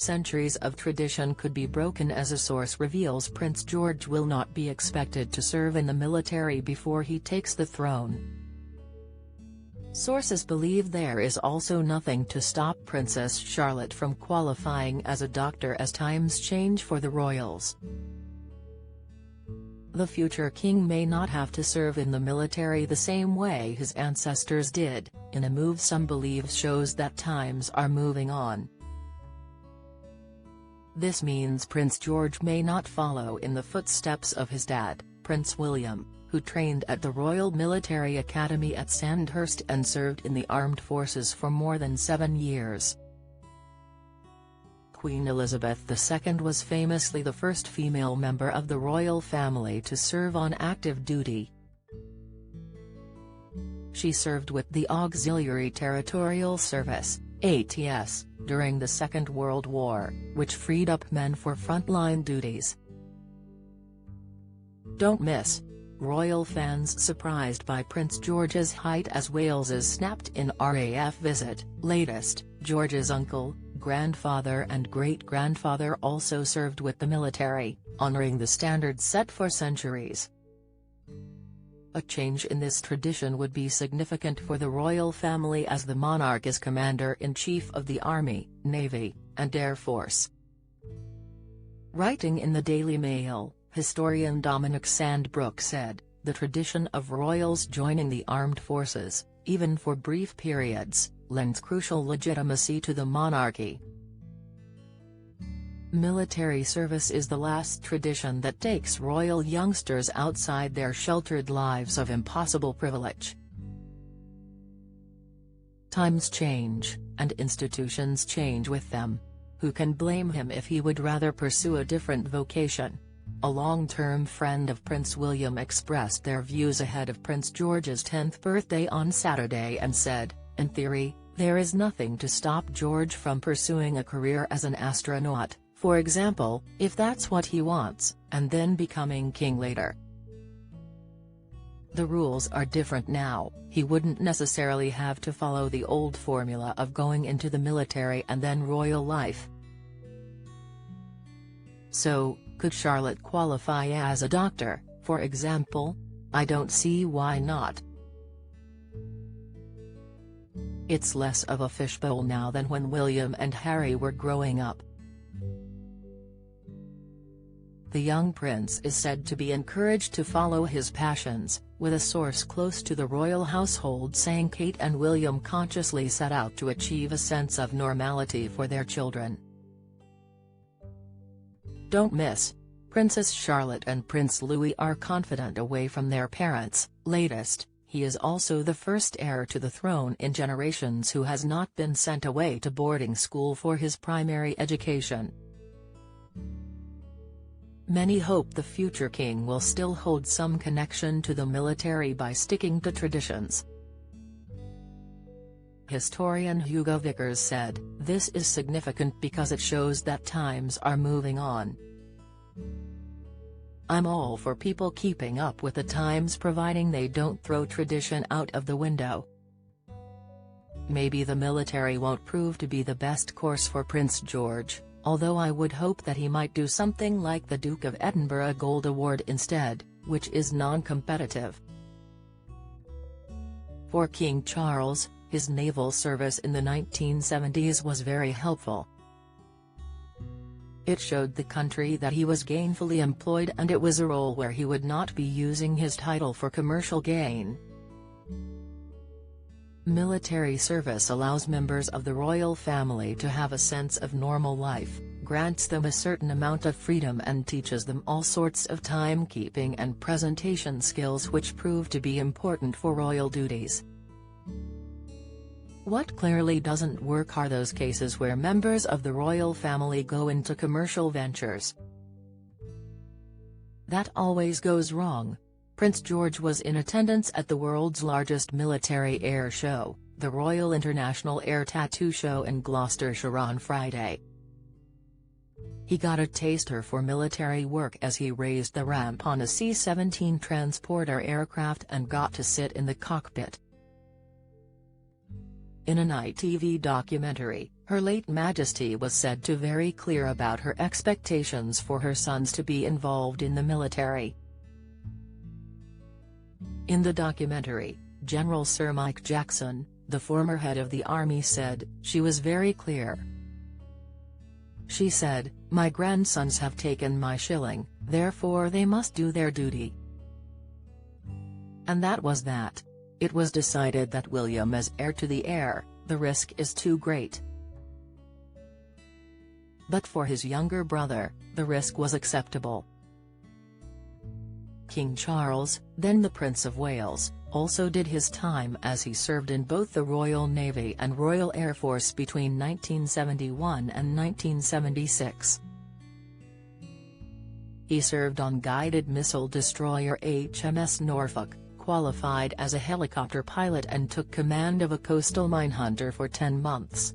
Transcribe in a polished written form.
Centuries of tradition could be broken, as a source reveals. Prince George will not be expected to serve in the military before he takes the throne. Sources believe there is also nothing to stop Princess Charlotte from qualifying as a doctor as times change for the royals. The future king may not have to serve in the military the same way his ancestors did, in a move some believe shows that times are moving on. This means Prince George may not follow in the footsteps of his dad, Prince William, who trained at the Royal Military Academy at Sandhurst and served in the armed forces for more than 7 years. Queen Elizabeth II was famously the first female member of the royal family to serve on active duty. She served with the Auxiliary Territorial Service, ATS, during the Second World War, which freed up men for frontline duties. Don't miss. Royal fans surprised by Prince George's height as Wales's snapped-in RAF visit. Latest, George's uncle, grandfather and great-grandfather also served with the military, honoring the standards set for centuries. A change in this tradition would be significant for the royal family, as the monarch is Commander-in-Chief of the Army, Navy, and Air Force. Writing in the Daily Mail, historian Dominic Sandbrook said, "The tradition of royals joining the armed forces, even for brief periods, lends crucial legitimacy to the monarchy. Military service is the last tradition that takes royal youngsters outside their sheltered lives of impossible privilege. Times change, and institutions change with them. Who can blame him if he would rather pursue a different vocation?" A long-term friend of Prince William expressed their views ahead of Prince George's 10th birthday on Saturday and said, "In theory, there is nothing to stop George from pursuing a career as an astronaut, for example, if that's what he wants, and then becoming king later. The rules are different now. He wouldn't necessarily have to follow the old formula of going into the military and then royal life." So, could Charlotte qualify as a doctor, for example? I don't see why not. It's less of a fishbowl now than when William and Harry were growing up. The young prince is said to be encouraged to follow his passions, with a source close to the royal household saying Kate and William consciously set out to achieve a sense of normality for their children. Don't miss. Princess Charlotte and Prince Louis are confident away from their parents. Latest, he is also the first heir to the throne in generations who has not been sent away to boarding school for his primary education. Many hope the future king will still hold some connection to the military by sticking to traditions. Historian Hugo Vickers said, "This is significant because it shows that times are moving on. I'm all for people keeping up with the times providing they don't throw tradition out of the window." Maybe the military won't prove to be the best course for Prince George, although I would hope that he might do something like the Duke of Edinburgh Gold Award instead, which is non-competitive. For King Charles, his naval service in the 1970s was very helpful. It showed the country that he was gainfully employed, and it was a role where he would not be using his title for commercial gain. Military service allows members of the royal family to have a sense of normal life, grants them a certain amount of freedom and teaches them all sorts of timekeeping and presentation skills which prove to be important for royal duties. What clearly doesn't work are those cases where members of the royal family go into commercial ventures. That always goes wrong. Prince George was in attendance at the world's largest military air show, the Royal International Air Tattoo Show in Gloucestershire on Friday. He got a taster for military work as he raised the ramp on a C-17 transporter aircraft and got to sit in the cockpit. In an ITV documentary, Her late Majesty was said to very clear about her expectations for her sons to be involved in the military. In the documentary, General Sir Mike Jackson, the former head of the army, said, "She was very clear. She said, 'My grandsons have taken my shilling, therefore they must do their duty.' And that was that. It was decided that William as heir to the heir, the risk is too great. But for his younger brother, the risk was acceptable." King Charles, then the Prince of Wales, also did his time as he served in both the Royal Navy and Royal Air Force between 1971 and 1976. He served on guided missile destroyer HMS Norfolk, qualified as a helicopter pilot and took command of a coastal minehunter for 10 months.